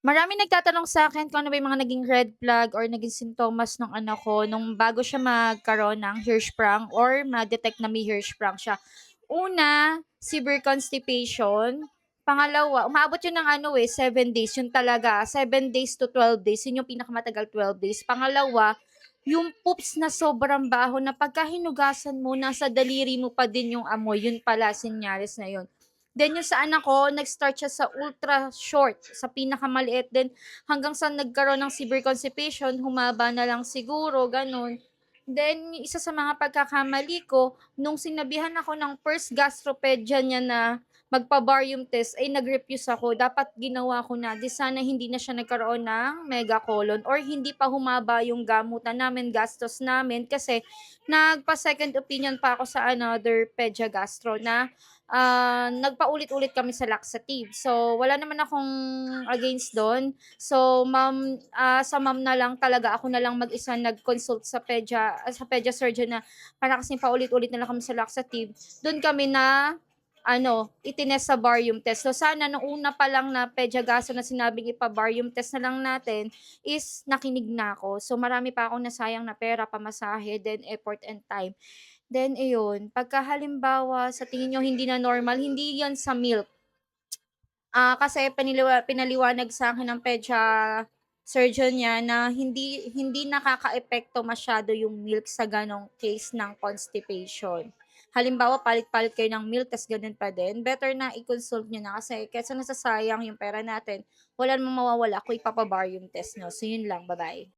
Maraming nagtatanong sa'kin kung ano ba yung mga naging red flag or naging sintomas nung anak ko nung bago siya magkaroon ng hirschsprung or ma-detect na may hirschsprung siya. Una, severe constipation. Pangalawa, umaabot yun ng 7 days, yun talaga, 7 days to 12 days, yun yung pinakamatagal, 12 days. Pangalawa, yung poops na sobrang baho na pagka hinugasan mo, nasa daliri mo pa din yung amoy, yun pala senyales na yun. Then yung sa anak ko, nag-start siya sa ultra short, sa pinakamaliit din hanggang sa nagkaroon ng severe constipation, humaba na lang siguro, gano'n. Then yung isa sa mga pagkakamali ko, nung sinabihan ako ng first gastropedia niya na magpa-barium test ay nag-refuse ako. Dapat ginawa ko na, 'di sana hindi na siya nagkaroon ng megacolon or hindi pa humaba yung gamutan namin, gastos namin kasi nagpa-second opinion pa ako sa another pedia gastro na nagpaulit-ulit kami sa laxative. So, wala naman akong against do'n. So, sa ma'am na lang talaga, ako na lang mag-isa nag-consult sa pedia surgeon na para kasing paulit-ulit na lang kami sa laxative. Do'n kami na itinest sa barium test. So, sana nung una pa lang na pedia gastro na sinabing ipa-barium test na lang natin is nakinig na ako. So, marami pa akong nasayang na pera, pamasahe, then effort and time. Then iyon, pagka halimbawa sa tingin niyo hindi na normal, hindi 'yan sa milk. Kasi pinaliwanag sa'kin ng surgeon niya na hindi hindi nakakaepekto masyado yung milk sa gano'ng case ng constipation. Halimbawa, palit-palit kayo ng milk ta's gano'n pa din, better na i-consult niyo na kasi kaysa nasasayang yung pera natin, wala namang mawawala kung ipapa-barium test niyo. So, yun lang, ba-bye.